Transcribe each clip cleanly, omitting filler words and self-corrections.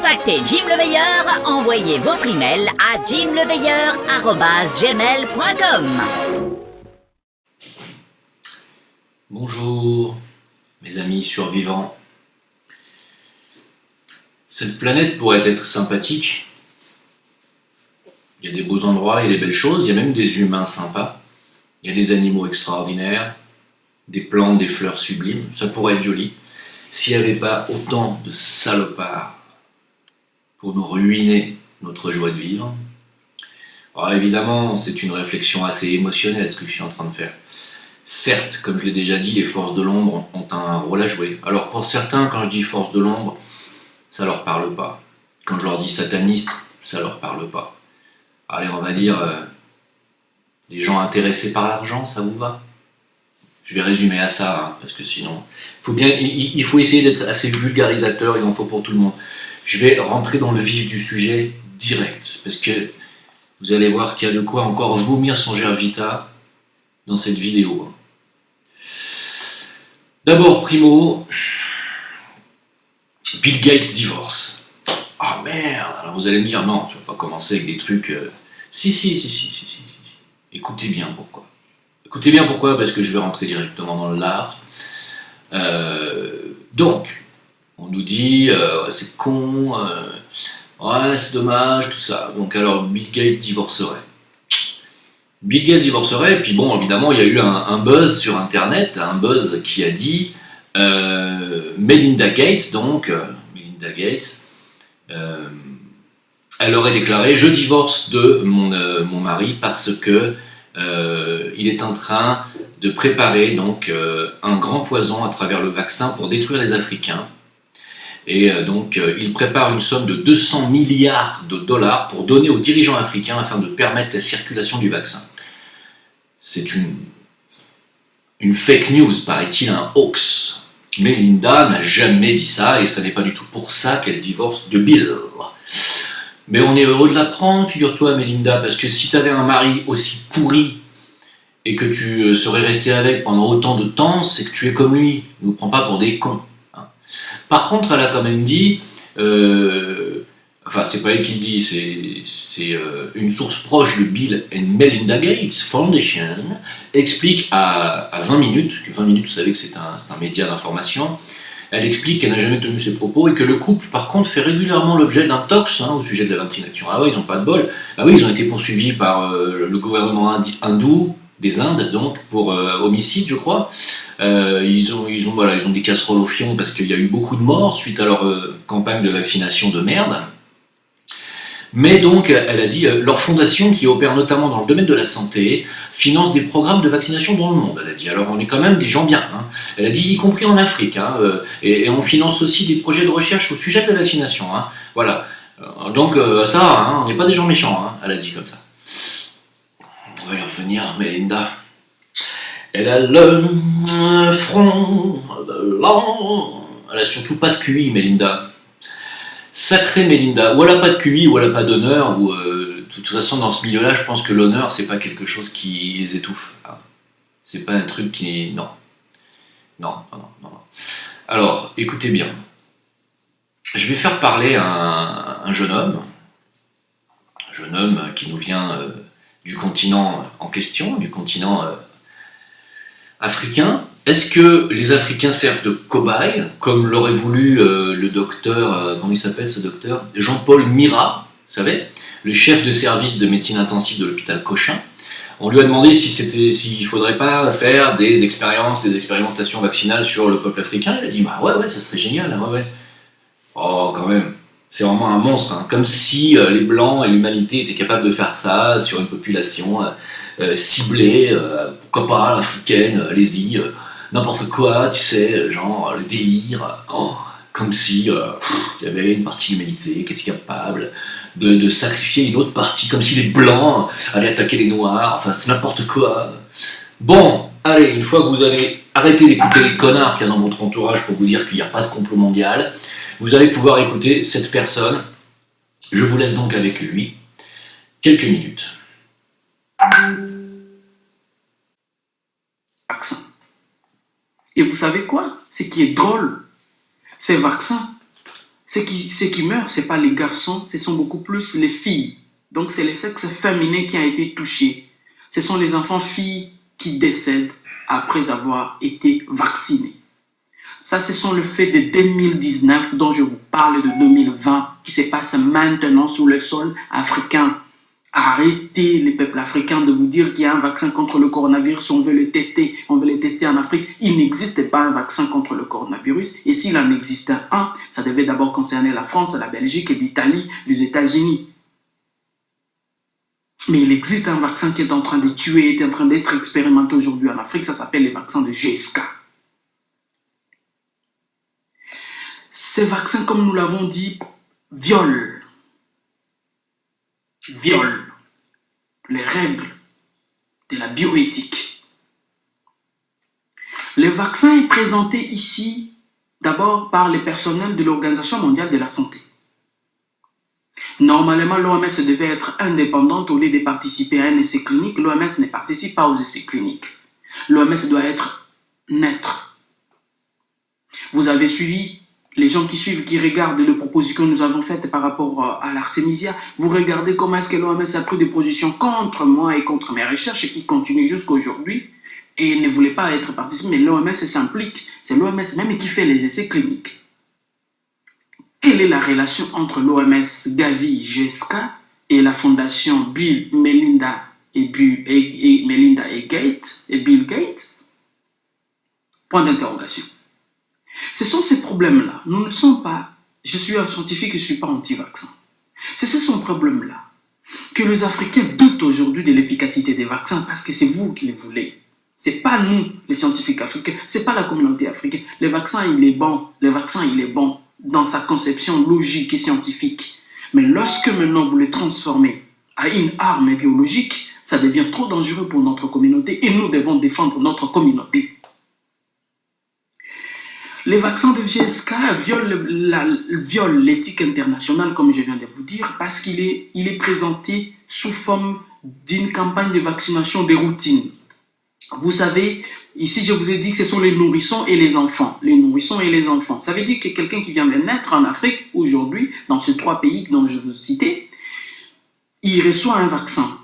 contacter Jim le Veilleur, envoyez votre email à jimleveilleur@gmail.com. Bonjour, mes amis survivants. Cette planète pourrait être sympathique. Il y a des beaux endroits, il y a des belles choses, il y a même des humains sympas. Il y a des animaux extraordinaires, des plantes, des fleurs sublimes. Ça pourrait être joli s'il n'y avait pas autant de salopards pour nous ruiner notre joie de vivre. Alors évidemment, c'est une réflexion assez émotionnelle ce que je suis en train de faire. Certes, comme je l'ai déjà dit, les forces de l'ombre ont un rôle à jouer. Alors pour certains, quand je dis forces de l'ombre, ça leur parle pas. Quand je leur dis sataniste, ça leur parle pas. Allez, on va dire les gens intéressés par l'argent, ça vous va? Je vais résumer à ça, hein, parce que sinon, il faut essayer d'être assez vulgarisateur, il en faut pour tout le monde. Je vais rentrer dans le vif du sujet direct, parce que vous allez voir qu'il y a de quoi encore vomir son gervita dans cette vidéo. D'abord, primo, Bill Gates divorce. Ah merde, alors vous allez me dire, non, tu vas pas commencer avec des trucs... Si. Écoutez bien pourquoi. Écoutez bien pourquoi, parce que je vais rentrer directement dans l'art. Donc, on nous dit, c'est con, ouais, c'est dommage, tout ça. Donc alors, Bill Gates divorcerait. Bill Gates divorcerait, et puis bon, évidemment, il y a eu un buzz sur Internet, un buzz qui a dit Melinda Gates, donc, Melinda Gates, elle aurait déclaré « Je divorce de mon mari parce que il est en train de préparer donc, un grand poison à travers le vaccin pour détruire les Africains. Et donc, il prépare une somme de 200 milliards de dollars pour donner aux dirigeants africains afin de permettre la circulation du vaccin. » C'est une fake news, paraît-il, un hoax. Melinda n'a jamais dit ça, et ce n'est pas du tout pour ça qu'elle divorce de Bill. Mais on est heureux de l'apprendre, figure-toi, Melinda, parce que si tu avais un mari aussi pourri et que tu serais resté avec pendant autant de temps, c'est que tu es comme lui. Ne nous prends pas pour des cons. Hein. Par contre, elle a quand même dit, enfin, c'est pas elle qui le dit, c'est une source proche de Bill and Melinda Gates Foundation, explique à 20 minutes, 20 minutes, vous savez que c'est un média d'information. Elle explique qu'elle n'a jamais tenu ses propos et que le couple, par contre, fait régulièrement l'objet d'un tox au sujet de la vaccination. Ah ouais, ils n'ont pas de bol. Ah oui, ils ont été poursuivis par le gouvernement hindou, des Indes, donc, pour homicide, je crois. Ils ont des casseroles au fion parce qu'il y a eu beaucoup de morts suite à leur campagne de vaccination de merde. Mais donc, elle a dit, leur fondation, qui opère notamment dans le domaine de la santé, finance des programmes de vaccination dans le monde. Elle a dit, alors on est quand même des gens bien. Hein. Elle a dit, y compris en Afrique. Hein, et on finance aussi des projets de recherche au sujet de la vaccination. Hein. Voilà. Donc ça, hein, on n'est pas des gens méchants. Hein, elle a dit comme ça. On va y revenir, Melinda. Elle a le front blanc. Elle a surtout pas de QI, Melinda. Sacrée Melinda, ou elle n'a pas de QI, ou elle n'a pas d'honneur, ou de toute façon dans ce milieu-là, je pense que l'honneur, c'est pas quelque chose qui les étouffe. Hein. C'est pas un truc qui... Non. Alors, écoutez bien. Je vais faire parler un jeune homme qui nous vient du continent en question, du continent africain. Est-ce que les Africains servent de cobayes, comme l'aurait voulu le docteur, comment il s'appelle ce docteur? Jean-Paul Mira, vous savez, le chef de service de médecine intensive de l'hôpital Cochin. On lui a demandé s'il ne faudrait pas faire des expérimentations vaccinales sur le peuple africain. Il a dit, bah ouais, ça serait génial, hein, ouais. Oh, quand même, c'est vraiment un monstre, hein. Comme si les Blancs et l'humanité étaient capables de faire ça sur une population ciblée, pourquoi pas, africaine, allez-y, n'importe quoi, tu sais, genre le délire, comme si il y avait une partie de l'humanité qui était capable de sacrifier une autre partie, comme si les Blancs allaient attaquer les Noirs, enfin c'est n'importe quoi. Bon, allez, une fois que vous allez arrêter d'écouter les connards qu'il y a dans votre entourage pour vous dire qu'il n'y a pas de complot mondial, vous allez pouvoir écouter cette personne. Je vous laisse donc avec lui quelques minutes. Vaccin. Et vous savez quoi? Ce qui est drôle, ces vaccins, Ceux qui meurent, ce n'est pas les garçons, ce sont beaucoup plus les filles. Donc c'est le sexe féminin qui a été touché. Ce sont les enfants filles qui décèdent après avoir été vaccinés. Ça, ce sont le fait de 2019 dont je vous parle de 2020 qui se passe maintenant sur le sol africain. Arrêtez les peuples africains de vous dire qu'il y a un vaccin contre le coronavirus, on veut le tester en Afrique. Il n'existe pas un vaccin contre le coronavirus et s'il en existait un, ça devait d'abord concerner la France, la Belgique, l'Italie, les États-Unis. Mais il existe un vaccin qui est en train de tuer, est en train d'être expérimenté aujourd'hui en Afrique, ça s'appelle le vaccin de GSK. Ces vaccins, comme nous l'avons dit, violent les règles de la bioéthique. Le vaccin est présenté ici d'abord par les personnels de l'Organisation mondiale de la santé. Normalement, l'OMS devait être indépendante au lieu de participer à un essai clinique. L'OMS ne participe pas aux essais cliniques. L'OMS doit être neutre. Vous avez suivi les gens qui regardent les propositions que nous avons faites par rapport à l'Artemisia, vous regardez comment est-ce que l'OMS a pris des positions contre moi et contre mes recherches et qui continuent jusqu'à aujourd'hui et ne voulait pas être participé, mais l'OMS s'implique. C'est l'OMS même qui fait les essais cliniques. Quelle est la relation entre l'OMS, Gavi, GSK et la fondation Bill, Melinda et Bill Gates? Point d'interrogation. Ce sont ces problèmes-là. Nous ne sommes pas... Je suis un scientifique et je ne suis pas anti-vaccin. C'est ce problème-là que les Africains doutent aujourd'hui de l'efficacité des vaccins parce que c'est vous qui les voulez. Ce n'est pas nous, les scientifiques africains. Ce n'est pas la communauté africaine. Le vaccin, il est bon. Le vaccin, il est bon dans sa conception logique et scientifique. Mais lorsque maintenant vous le transformez à une arme biologique, ça devient trop dangereux pour notre communauté et nous devons défendre notre communauté. Les vaccins de GSK violent l'éthique internationale, comme je viens de vous dire, parce qu'il est présenté sous forme d'une campagne de vaccination de routine. Vous savez, ici je vous ai dit que ce sont les nourrissons et les enfants. Les nourrissons et les enfants. Ça veut dire que quelqu'un qui vient de naître en Afrique, aujourd'hui, dans ces 3 pays dont je vous ai cité, il reçoit un vaccin.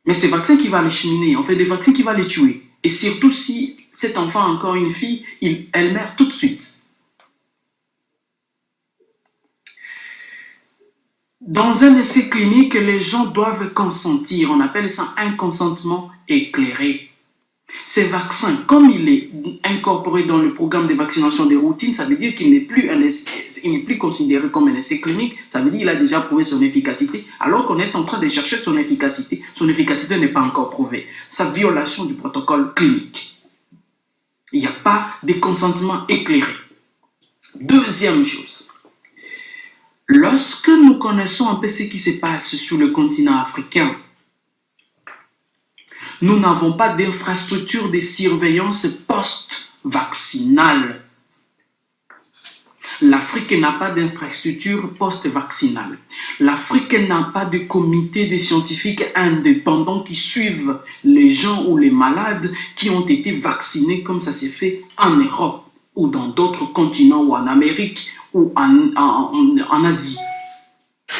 Mais c'est le vaccin qui va les cheminer, en fait, des vaccins qui va les tuer. Et surtout si cet enfant a encore une fille, elle meurt tout de suite. Dans un essai clinique, les gens doivent consentir. On appelle ça un consentement éclairé. Ces vaccins, comme il est incorporé dans le programme de vaccination de routine, ça veut dire qu'il n'est plus considéré comme un essai clinique. Ça veut dire qu'il a déjà prouvé son efficacité, alors qu'on est en train de chercher son efficacité. Son efficacité n'est pas encore prouvée. Sa violation du protocole clinique. Il n'y a pas de consentement éclairé. Deuxième chose, lorsque nous connaissons un peu ce qui se passe sur le continent africain, nous n'avons pas d'infrastructure de surveillance post-vaccinale. L'Afrique n'a pas d'infrastructure post-vaccinale. L'Afrique n'a pas de comité de scientifiques indépendants qui suivent les gens ou les malades qui ont été vaccinés comme ça s'est fait en Europe ou dans d'autres continents ou en Amérique ou en Asie.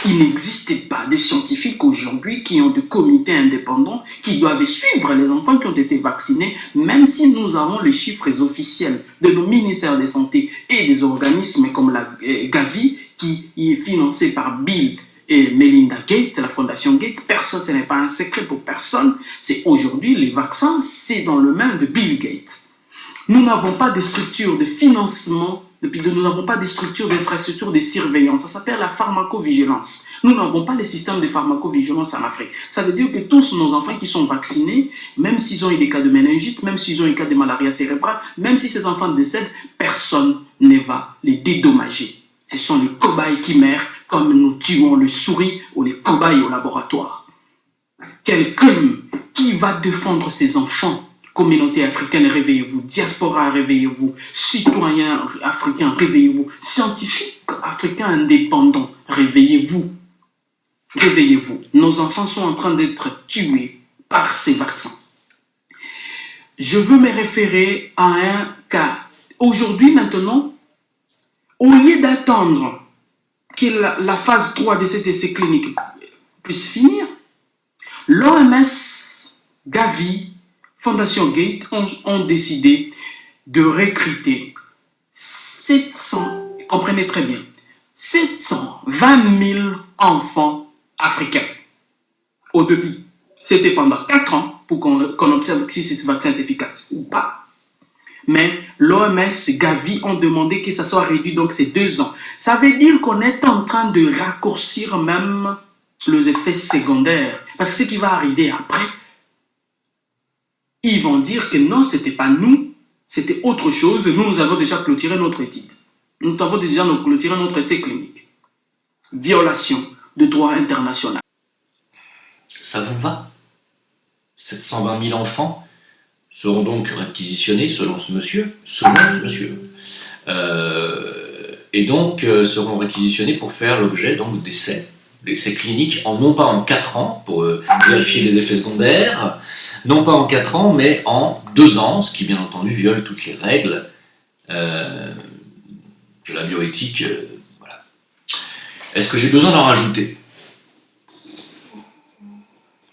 Il n'existe pas de scientifiques aujourd'hui qui ont des comités indépendants qui doivent suivre les enfants qui ont été vaccinés, même si nous avons les chiffres officiels de nos ministères de santé et des organismes comme la Gavi, qui est financé par Bill et Melinda Gates, la fondation Gates. Personne, ce n'est pas un secret pour personne. C'est aujourd'hui, les vaccins, c'est dans le main de Bill Gates. Nous n'avons pas de structure de financement. Nous n'avons pas de structure d'infrastructure de surveillance. Ça s'appelle la pharmacovigilance. Nous n'avons pas les systèmes de pharmacovigilance en Afrique. Ça veut dire que tous nos enfants qui sont vaccinés, même s'ils ont eu des cas de méningite, même s'ils ont eu des cas de malaria cérébrale, même si ces enfants décèdent, personne ne va les dédommager. Ce sont les cobayes qui meurent comme nous tuons les souris ou les cobayes au laboratoire. Quel crime! Qui va défendre ces enfants? Communauté africaine, réveillez-vous. Diaspora, réveillez-vous. Citoyens africains, réveillez-vous. Scientifiques africains indépendants, réveillez-vous. Réveillez-vous. Nos enfants sont en train d'être tués par ces vaccins. Je veux me référer à un cas. Aujourd'hui, maintenant, au lieu d'attendre que la phase 3 de cet essai clinique puisse finir, l'OMS, Gavi, Fondation Gates ont décidé de recruter 700, comprenez très bien, 720 000 enfants africains au début. C'était pendant 4 ans pour qu'on observe si ce vaccin est efficace ou pas. Mais l'OMS, Gavi ont demandé que ça soit réduit, donc c'est 2 ans. Ça veut dire qu'on est en train de raccourcir même les effets secondaires. Parce que ce qui va arriver après, ils vont dire que non, ce n'était pas nous, c'était autre chose. Nous avons déjà clôturé notre étude. Nous avons déjà clôturé notre essai clinique. Violation de droit international. Ça vous va? 720 000 enfants seront donc réquisitionnés selon ce monsieur, et donc seront réquisitionnés pour faire l'objet d'essais cliniques, non pas en 4 ans pour vérifier les effets secondaires, non pas en 4 ans, mais en 2 ans, ce qui bien entendu viole toutes les règles de la bioéthique. Voilà. Est-ce que j'ai besoin d'en rajouter?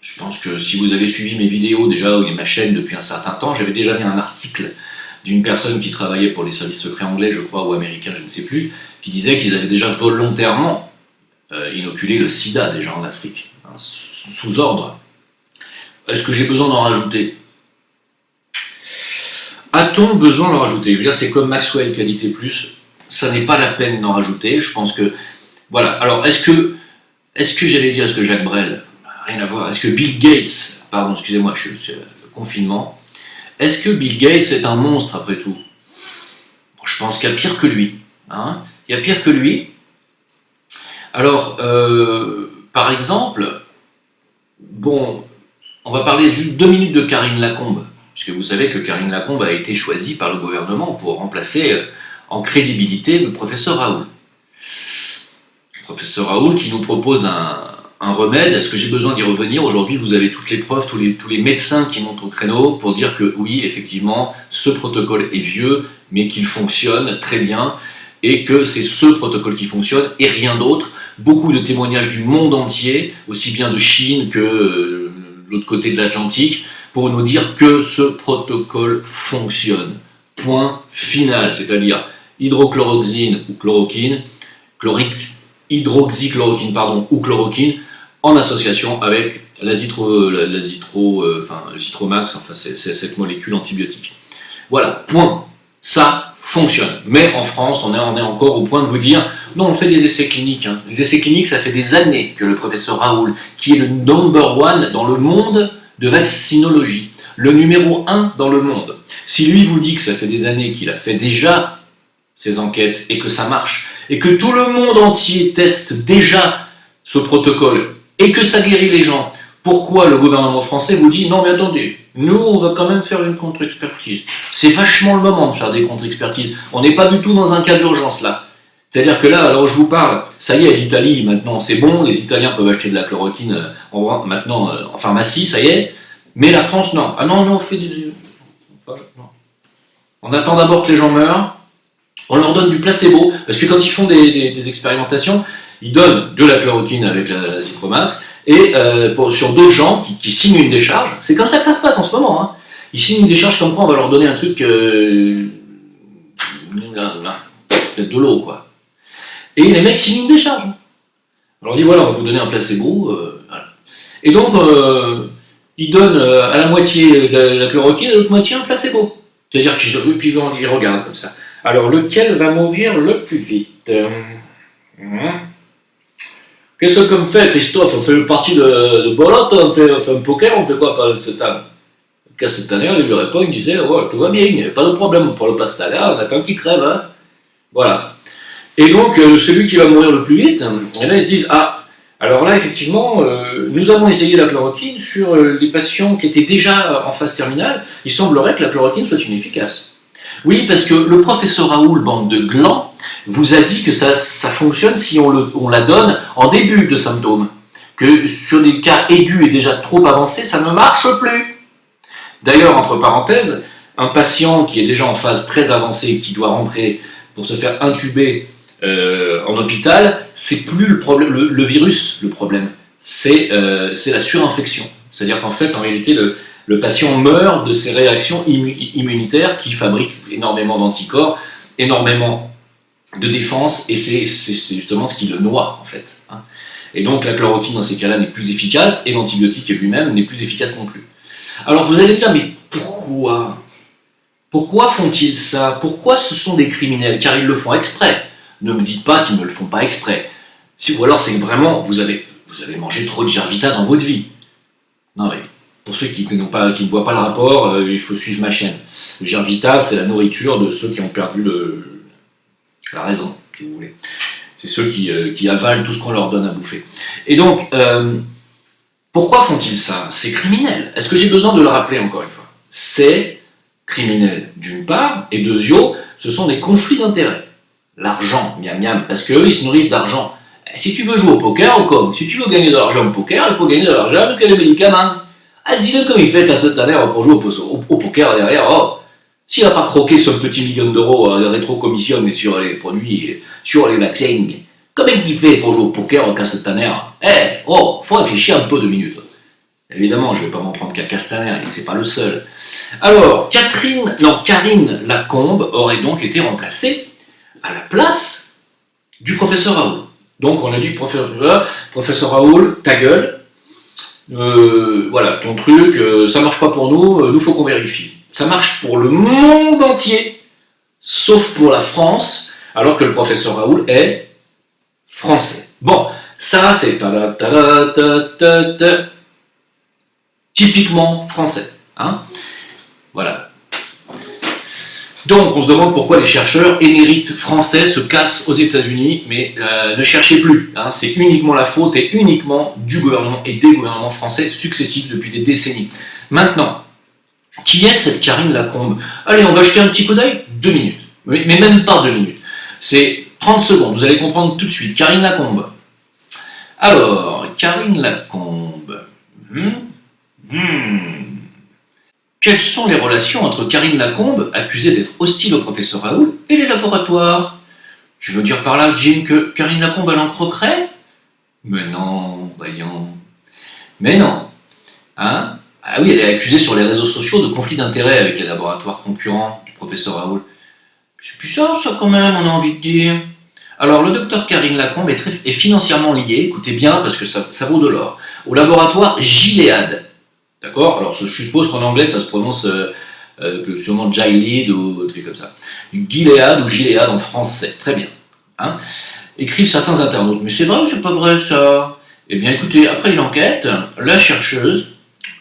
Je pense que si vous avez suivi mes vidéos déjà et ma chaîne depuis un certain temps, j'avais déjà mis un article d'une personne qui travaillait pour les services secrets anglais, je crois, ou américains, je ne sais plus, qui disait qu'ils avaient déjà volontairement inoculé le sida déjà en Afrique, hein, sous ordre. Est-ce que j'ai besoin d'en rajouter? A-t-on besoin d'en rajouter? Je veux dire, c'est comme Maxwell Qualité Plus, ça n'est pas la peine d'en rajouter, je pense que... Voilà, alors est-ce que Jacques Brel, rien à voir, est-ce que Bill Gates, pardon, excusez-moi, je suis le confinement, est-ce que Bill Gates est un monstre après tout? Bon, je pense qu'il y a pire que lui, hein, il y a pire que lui. Alors, par exemple, bon, on va parler juste 2 minutes de Karine Lacombe, puisque vous savez que Karine Lacombe a été choisie par le gouvernement pour remplacer en crédibilité le professeur Raoult. Le professeur Raoult qui nous propose un remède. Est-ce que j'ai besoin d'y revenir? Aujourd'hui, vous avez toutes les preuves, tous les médecins qui montent au créneau pour dire que oui, effectivement, ce protocole est vieux, mais qu'il fonctionne très bien, et que c'est ce protocole qui fonctionne, et rien d'autre. Beaucoup de témoignages du monde entier, aussi bien de Chine que de l'autre côté de l'Atlantique, pour nous dire que ce protocole fonctionne. Point final, c'est-à-dire hydroxychloroquine ou chloroquine, hydroxychloroquine ou chloroquine, en association avec l'azithromax, enfin c'est cette molécule antibiotique. Voilà, point. Ça fonctionne. Mais en France, on est encore au point de vous dire, non, on fait des essais cliniques. Hein. Les essais cliniques, ça fait des années que le professeur Raoult, qui est le number 1 dans le monde de vaccinologie, le numéro 1 dans le monde, si lui vous dit que ça fait des années qu'il a fait déjà ces enquêtes et que ça marche, et que tout le monde entier teste déjà ce protocole, et que ça guérit les gens, pourquoi le gouvernement français vous dit « Non mais attendez, nous on va quand même faire une contre-expertise ». C'est vachement le moment de faire des contre-expertises. On n'est pas du tout dans un cas d'urgence là. C'est-à-dire que là, alors je vous parle, ça y est, l'Italie maintenant c'est bon, les Italiens peuvent acheter de la chloroquine maintenant en pharmacie, ça y est, mais la France non. Ah non, on fait des... On attend d'abord que les gens meurent, on leur donne du placebo, parce que quand ils font des expérimentations, ils donnent de la chloroquine avec la Zipromax, et sur d'autres gens qui signent une décharge, c'est comme ça que ça se passe en ce moment, hein. Ils signent une décharge comme quoi on va leur donner un truc, de l'eau quoi. Et les mecs signent une décharge. On leur dit voilà, on va vous donner un placebo, voilà. Et donc, ils donnent à la moitié la chloroquine et à l'autre moitié un placebo. C'est-à-dire qu'ils regardent comme ça. Alors, lequel va mourir le plus vite? Qu'est-ce qu'on fait, Christophe? On fait une partie de bolotte, on fait un poker, on fait quoi par cette année? Cette année, il lui répond, il disait ouais, tout va bien, il n'y a pas de problème pour le pastaga, on attend qu'il crève. Hein. Voilà. Et donc, celui qui va mourir le plus vite, et là, ils se disent ah, alors là, effectivement, nous avons essayé la chloroquine sur les patients qui étaient déjà en phase terminale, il semblerait que la chloroquine soit inefficace. Oui, parce que le professeur Raoult, bande de glands, vous a dit que ça fonctionne si on la donne en début de symptômes. Que sur des cas aigus et déjà trop avancés, ça ne marche plus. D'ailleurs, entre parenthèses, un patient qui est déjà en phase très avancée, qui doit rentrer pour se faire intuber en hôpital, c'est plus le problème, le virus le problème, c'est la surinfection. C'est-à-dire qu'en fait, en réalité, le patient meurt de ces réactions immunitaires qui fabriquent énormément d'anticorps, énormément de défense, et c'est justement ce qui le noie, en fait. Hein. Et donc la chloroquine, dans ces cas-là, n'est plus efficace, et l'antibiotique lui-même n'est plus efficace non plus. Alors vous allez me dire, mais pourquoi ? Pourquoi font-ils ça ? Pourquoi ce sont des criminels ? Car ils le font exprès. Ne me dites pas qu'ils ne le font pas exprès. Ou alors c'est que vraiment, vous avez mangé trop de Gervita dans votre vie. Non mais, pour ceux qui ne voient pas le rapport, il faut suivre ma chaîne. Le Gervita, c'est la nourriture de ceux qui ont perdu la raison, si vous voulez. C'est ceux qui avalent tout ce qu'on leur donne à bouffer. Et donc, pourquoi font-ils ça ? C'est criminel. Est-ce que j'ai besoin de le rappeler encore une fois ? C'est criminel d'une part, et deuxièmement, ce sont des conflits d'intérêts. L'argent, miam miam, parce qu'eux, ils se nourrissent d'argent. Si tu veux jouer au poker, ou comme si tu veux gagner de l'argent au poker, il faut gagner de l'argent avec les médicaments. Dis-le comme il fait Castaner pour jouer au poker derrière. Oh, s'il n'a pas croqué son petit million d'euros de rétro-commission sur les produits, sur les vaccins, comment il fait pour jouer au poker au Castaner ? Faut réfléchir un peu 2 minutes. Évidemment, je ne vais pas m'en prendre qu'à Castaner, et c'est pas le seul. Alors, Karine Lacombe aurait donc été remplacée à la place du professeur Raoul. Donc on a dit, professeur Raoul, ta gueule, voilà, ton truc, ça marche pas pour nous faut qu'on vérifie. Ça marche pour le monde entier, sauf pour la France, alors que le professeur Raoul est français. Bon, ça c'est typiquement français. Hein, voilà. Donc on se demande pourquoi les chercheurs émérites français se cassent aux États-Unis, mais ne cherchez plus. Hein, c'est uniquement la faute et uniquement du gouvernement et des gouvernements français successifs depuis des décennies. Maintenant, qui est cette Karine Lacombe ? Allez, on va jeter un petit coup d'œil, 2 minutes. Mais même pas 2 minutes. C'est 30 secondes, vous allez comprendre tout de suite. Karine Lacombe. Alors, Karine Lacombe. Quelles sont les relations entre Karine Lacombe, accusée d'être hostile au professeur Raoul, et les laboratoires ? Tu veux dire par là, Jim, que Karine Lacombe, elle en croquerait ? Mais non, voyons. Mais non. Hein ? Ah oui, elle est accusée sur les réseaux sociaux de conflit d'intérêts avec les laboratoires concurrents du professeur Raoul. C'est puissant, ça, quand même, on a envie de dire. Alors, le docteur Karine Lacombe est financièrement lié, écoutez bien, parce que ça vaut de l'or, au laboratoire Gilead. D'accord ? Alors, je suppose qu'en anglais, ça se prononce sûrement Gilead ou un truc comme ça. Gilead ou Gilead en français. Très bien. Hein ? Écrivent certains internautes. Mais c'est vrai ou c'est pas vrai, ça ? Eh bien, écoutez, après une enquête, la chercheuse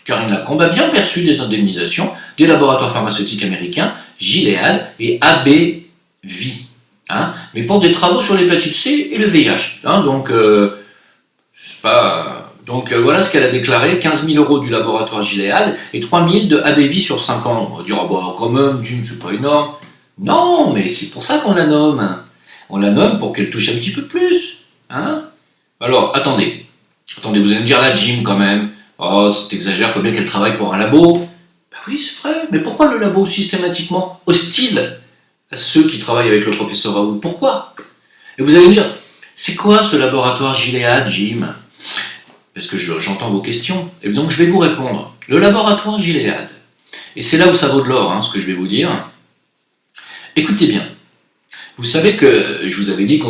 Karine Lacombe a bien perçu des indemnisations des laboratoires pharmaceutiques américains Gilead et AbbVie. Hein ? Mais pour des travaux sur l'hépatite C et le VIH. Hein ? Donc, c'est pas... Donc voilà ce qu'elle a déclaré, 15 000 € du laboratoire Gilead et 3 000 de AbbVie sur 5 ans. On va dire, quand même, Jim, c'est pas énorme. Non, mais c'est pour ça qu'on la nomme. On la nomme pour qu'elle touche un petit peu plus. Hein ? Alors, attendez, vous allez me dire là, Jim, quand même. Oh, c'est exagère, faut bien qu'elle travaille pour un labo. Ben oui, c'est vrai, mais pourquoi le labo systématiquement hostile à ceux qui travaillent avec le professeur Raoul ? Pourquoi ? Et vous allez me dire, c'est quoi ce laboratoire Gilead, Jim ? Parce que j'entends vos questions, et donc je vais vous répondre. Le laboratoire Gilead, et c'est là où ça vaut de l'or, hein, ce que je vais vous dire. Écoutez bien, vous savez que je vous avais dit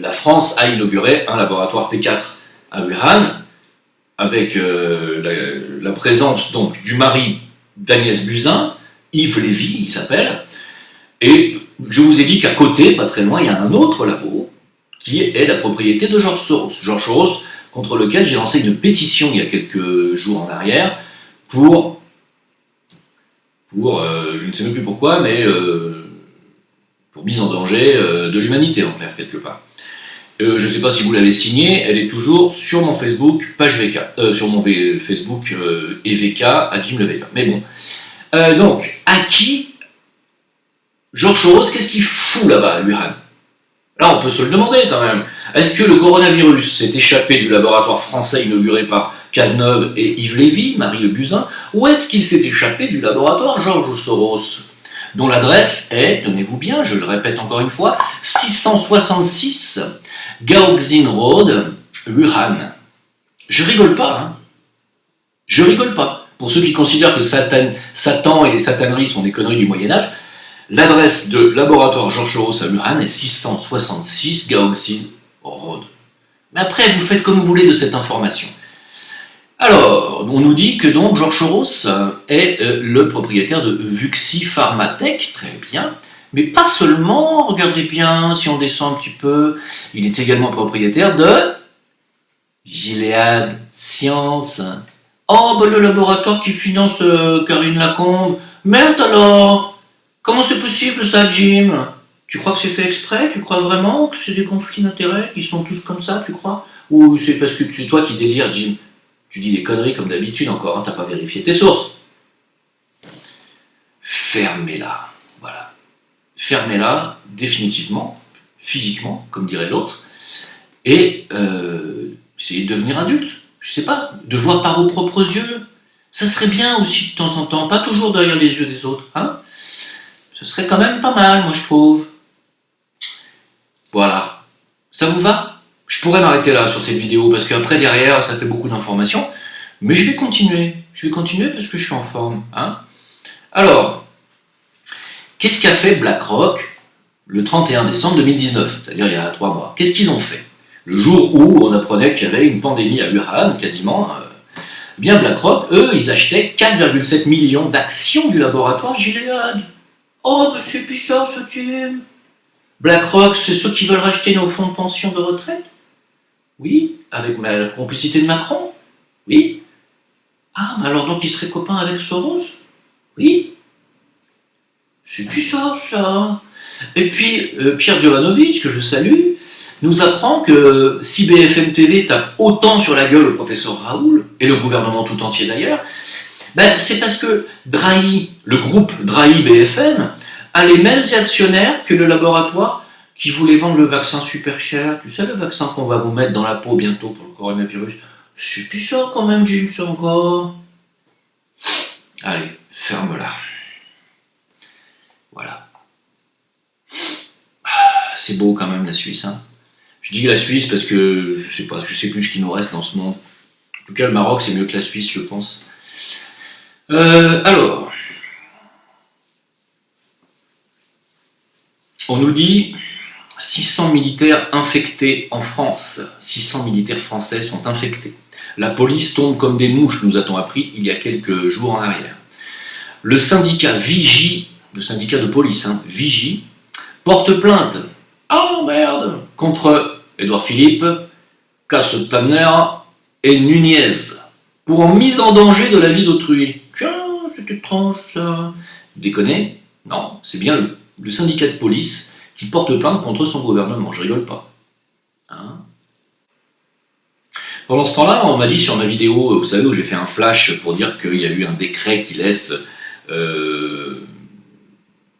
la France a inauguré un laboratoire P4 à Wuhan, avec la présence donc du mari d'Agnès Buzyn, Yves Lévy, il s'appelle, et je vous ai dit qu'à côté, pas très loin, il y a un autre labo qui est la propriété de George Soros. George Soros, contre lequel j'ai lancé une pétition il y a quelques jours en arrière pour je ne sais même plus pourquoi, mais pour mise en danger de l'humanité, en clair, quelque part. Je ne sais pas si vous l'avez signée, elle est toujours sur mon Facebook, page VK, sur mon Facebook EVK, à Jim Leveilleur. Mais bon. Donc, à qui George Soros, qu'est-ce qu'il fout là-bas à Wuhan ? Là, on peut se le demander quand même. Est-ce que le coronavirus s'est échappé du laboratoire français inauguré par Cazeneuve et Yves Lévy, Marie Le Buzyn, ou est-ce qu'il s'est échappé du laboratoire George Soros ? dont l'adresse est, tenez-vous bien, je le répète encore une fois, 666 Gaoxin Road, Wuhan. Je rigole pas, hein. Je rigole pas. Pour ceux qui considèrent que Satan et les sataneries sont des conneries du Moyen-Âge, l'adresse de laboratoire Georges Soros à Wuhan est 666 Gaoxin Road. Mais après, vous faites comme vous voulez de cette information. Alors, on nous dit que donc Georges Soros est le propriétaire de Vuxi Pharmatech, très bien, mais pas seulement, regardez bien, si on descend un petit peu, il est également propriétaire de Gilead Sciences. Oh, ben le laboratoire qui finance Karine Lacombe. Merde alors! Comment c'est possible ça, Jim? Tu crois que c'est fait exprès? Tu crois vraiment que c'est des conflits d'intérêts? Ils sont tous comme ça, tu crois? Ou c'est parce que c'est toi qui délires, Jim? Tu dis des conneries comme d'habitude encore, hein, t'as pas vérifié tes sources. Fermez-la, voilà. Fermez-la définitivement, physiquement, comme dirait l'autre, et essayez de devenir adulte. Je sais pas, de voir par vos propres yeux. Ça serait bien aussi de temps en temps, pas toujours derrière les yeux des autres, hein. Ce serait quand même pas mal, moi je trouve. Voilà. Ça vous va? Je pourrais m'arrêter là sur cette vidéo, parce qu'après derrière, ça fait beaucoup d'informations. Mais je vais continuer. Je vais continuer parce que je suis en forme, hein. Alors, qu'est-ce qu'a fait BlackRock le 31 décembre 2019, c'est-à-dire il y a 3 mois? Qu'est-ce qu'ils ont fait? Le jour où on apprenait qu'il y avait une pandémie à Wuhan, quasiment, bien BlackRock, eux, ils achetaient 4,7 millions d'actions du laboratoire Gilead. Oh, c'est bizarre ce type. BlackRock, c'est ceux qui veulent racheter nos fonds de pension de retraite? Oui, avec la complicité de Macron? Oui. Ah, mais alors donc ils seraient copains avec Soros? Oui. C'est bizarre ça. Et puis, Pierre Jovanovic, que je salue, nous apprend que si BFM TV tape autant sur la gueule au professeur Raoul, et le gouvernement tout entier d'ailleurs, ben, c'est parce que Drahi, le groupe Drahi BFM, a les mêmes actionnaires que le laboratoire qui voulait vendre le vaccin super cher. Tu sais, le vaccin qu'on va vous mettre dans la peau bientôt pour le coronavirus. C'est bizarre quand même, Jim, ça encore. Allez, ferme-la. Voilà. C'est beau quand même la Suisse, hein. Je dis la Suisse parce que je sais plus ce qu'il nous reste dans ce monde. En tout cas, le Maroc, c'est mieux que la Suisse, je pense. Alors, on nous dit 600 militaires infectés en France. 600 militaires français sont infectés. La police tombe comme des mouches, nous a-t-on appris il y a quelques jours en arrière. Le syndicat Vigie, le syndicat de police, hein, Vigie, porte plainte, oh merde, contre Édouard Philippe, Casse-Tanner et Nunez, pour mise en danger de la vie d'autrui. Tiens, c'est étrange ça. Déconnez? Non, c'est bien le syndicat de police qui porte plainte contre son gouvernement, je rigole pas. Hein? Pendant ce temps-là, on m'a dit sur ma vidéo, vous savez, où j'ai fait un flash pour dire qu'il y a eu un décret qui laisse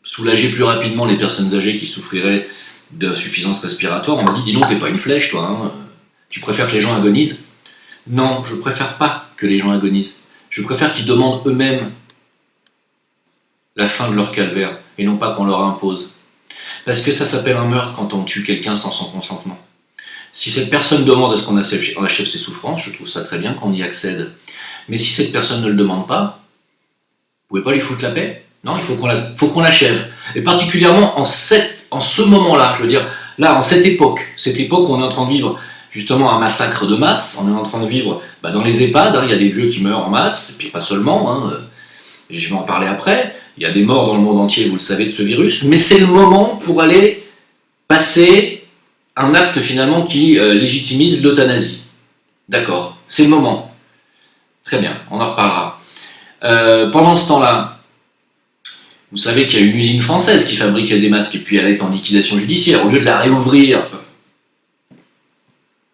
soulager plus rapidement les personnes âgées qui souffriraient d'insuffisance respiratoire. On m'a dit, dis donc, t'es pas une flèche, toi, hein. Tu préfères que les gens agonisent? Non, je préfère pas que les gens agonisent. Je préfère qu'ils demandent eux-mêmes la fin de leur calvaire, et non pas qu'on leur impose. Parce que ça s'appelle un meurtre quand on tue quelqu'un sans son consentement. Si cette personne demande à ce qu'on achève ses souffrances, je trouve ça très bien qu'on y accède. Mais si cette personne ne le demande pas, vous pouvez pas lui foutre la paix? Non, il faut qu'on l'achève. Et particulièrement en ce moment-là, je veux dire, là, en cette époque où on est en train de vivre justement un massacre de masse, on est en train de vivre dans les EHPAD, hein, il y a des vieux qui meurent en masse, et puis pas seulement, hein, et je vais en parler après, il y a des morts dans le monde entier, vous le savez, de ce virus, mais c'est le moment pour aller passer un acte finalement qui légitimise l'euthanasie. D'accord, c'est le moment. Très bien, on en reparlera. Pendant ce temps-là, vous savez qu'il y a une usine française qui fabriquait des masques et puis elle est en liquidation judiciaire. Au lieu de la réouvrir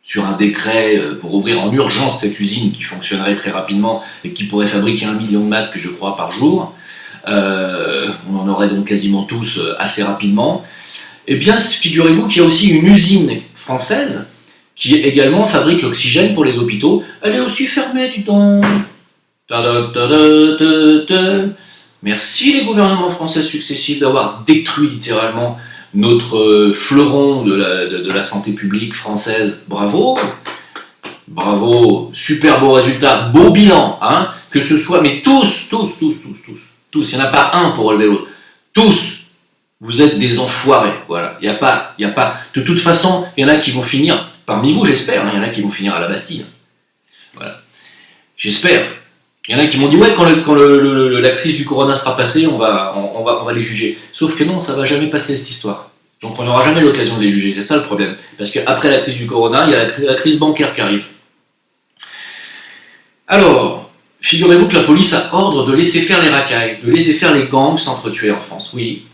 sur un décret pour ouvrir en urgence cette usine qui fonctionnerait très rapidement et qui pourrait fabriquer 1 million de masques, je crois, par jour, on en aurait donc quasiment tous assez rapidement. Eh bien, figurez-vous qu'il y a aussi une usine française qui également fabrique l'oxygène pour les hôpitaux. Elle est aussi fermée, dis donc. Merci les gouvernements français successifs d'avoir détruit littéralement notre fleuron de la santé publique française. Bravo, bravo, super beau résultat, beau bilan, hein, que ce soit, mais tous, il n'y en a pas un pour relever l'autre, tous, vous êtes des enfoirés, voilà, il n'y a pas, de toute façon, il y en a qui vont finir, parmi vous j'espère, hein, il y en a qui vont finir à la Bastille, voilà, j'espère. Il y en a qui m'ont dit ouais quand la crise du corona sera passée on va les juger. Sauf que non, ça va jamais passer cette histoire. Donc on n'aura jamais l'occasion de les juger, c'est ça le problème. Parce qu'après la crise du corona, il y a la crise bancaire qui arrive. Alors, figurez-vous que la police a ordre de laisser faire les racailles, de laisser faire les gangs s'entretuer en France. Oui.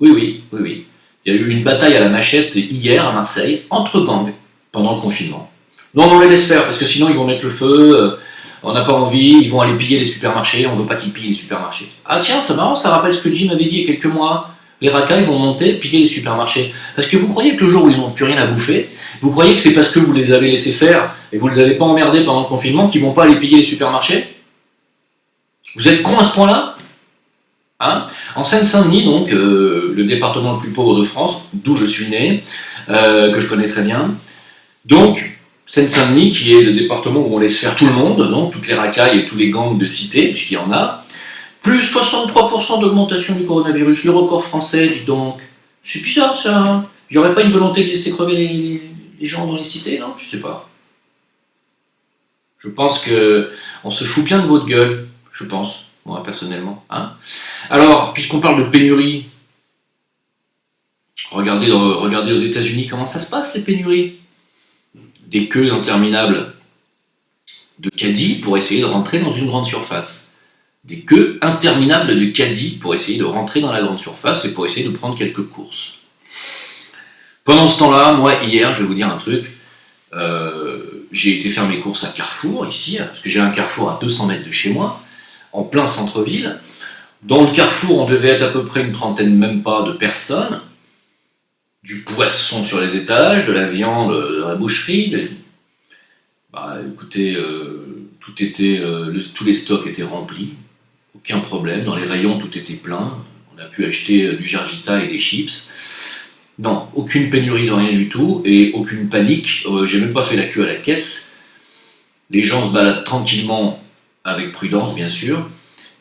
Il y a eu une bataille à la machette hier à Marseille entre gangs pendant le confinement. Non, on les laisse faire parce que sinon ils vont mettre le feu. On n'a pas envie, ils vont aller piller les supermarchés, on veut pas qu'ils pillent les supermarchés. Ah tiens, c'est marrant, ça rappelle ce que Jim avait dit il y a quelques mois. Les racailles vont monter, piller les supermarchés. Parce que vous croyez que le jour où ils n'ont plus rien à bouffer, vous croyez que c'est parce que vous les avez laissés faire et vous les avez pas emmerdés pendant le confinement qu'ils vont pas aller piller les supermarchés? Vous êtes cons à ce point-là, hein? En Seine-Saint-Denis, donc, le département le plus pauvre de France, d'où je suis né, que je connais très bien, donc, Seine-Saint-Denis, qui est le département où on laisse faire tout le monde, donc toutes les racailles et tous les gangs de cité, puisqu'il y en a, plus 63% d'augmentation du coronavirus, le record français, dis donc. C'est bizarre ça. Il n'y aurait pas une volonté de laisser crever les gens dans les cités, non? Je sais pas. Je pense que on se fout bien de votre gueule, je pense, moi personnellement. Hein. Alors, puisqu'on parle de pénurie, regardez aux États-Unis comment ça se passe les pénuries. Des queues interminables de caddies pour essayer de rentrer dans une grande surface. Des queues interminables de caddies pour essayer de rentrer dans la grande surface et pour essayer de prendre quelques courses. Pendant ce temps-là, moi, hier, je vais vous dire un truc, j'ai été faire mes courses à Carrefour, ici, parce que j'ai un Carrefour à 200 mètres de chez moi, en plein centre-ville. Dans le Carrefour, on devait être à peu près une trentaine, même pas, de personnes. Du poisson sur les étages, de la viande dans la boucherie. Écoutez, tous les stocks étaient remplis, aucun problème. Dans les rayons, tout était plein. On a pu acheter du Jarvita et des chips. Non, aucune pénurie de rien du tout et aucune panique. J'ai même pas fait la queue à la caisse. Les gens se baladent tranquillement, avec prudence bien sûr,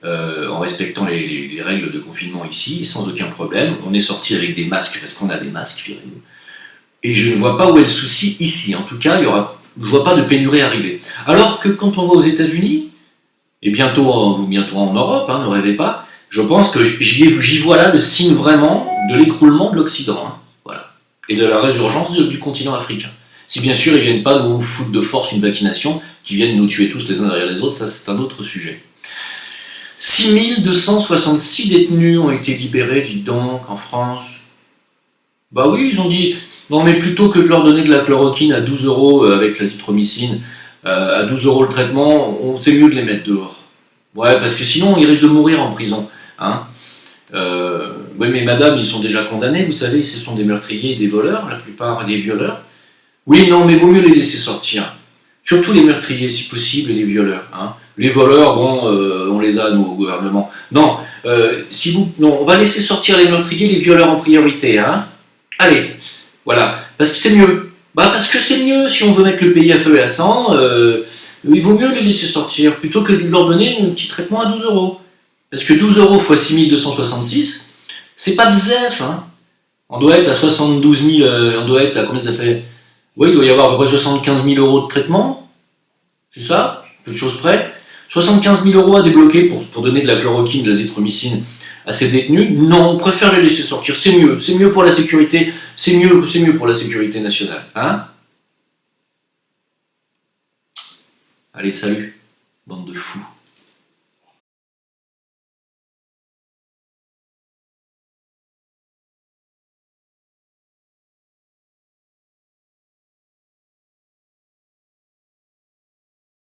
en respectant les règles de confinement ici, sans aucun problème. On est sorti avec des masques, parce qu'on a des masques, figurez-vous. Et je ne vois pas où est le souci ici. En tout cas, je ne vois pas de pénurie arriver. Alors que quand on va aux États-Unis, et bientôt en Europe, hein, ne rêvez pas, je pense que j'y vois là le signe vraiment de l'écroulement de l'Occident. Hein, voilà. Et de la résurgence du continent africain. Si bien sûr ils ne viennent pas nous foutre de force une vaccination, qui viennent nous tuer tous les uns derrière les autres, ça c'est un autre sujet. 6266 détenus ont été libérés, dites donc, en France. Bah oui, ils ont dit, non mais plutôt que de leur donner de la chloroquine à 12 € avec l'azithromycine, à 12 € le traitement, c'est mieux de les mettre dehors. Ouais, parce que sinon ils risquent de mourir en prison. Hein. Oui mais madame, ils sont déjà condamnés, vous savez, ce sont des meurtriers et des voleurs, la plupart des violeurs. Oui, non, mais vaut mieux les laisser sortir. Surtout les meurtriers, si possible, et les violeurs. Hein. Les voleurs, bon, on les a, nous, au gouvernement. Non, on va laisser sortir les meurtriers, les violeurs en priorité. Hein. Allez, voilà, parce que c'est mieux. Parce que c'est mieux, si on veut mettre le pays à feu et à sang, il vaut mieux les laisser sortir, plutôt que de leur donner un petit traitement à 12 €. Parce que 12 € x 6266, c'est pas bzef. Hein. On doit être à 72 000, on doit être à combien ça fait? Oui, il doit y avoir à peu près 75 000 € de traitement, c'est ça, peu de choses près. 75 000 € à débloquer pour donner de la chloroquine, de l'azithromycine à ces détenus. Non, on préfère les laisser sortir, c'est mieux pour la sécurité, c'est mieux pour la sécurité nationale. Hein? Allez, salut, bande de fous.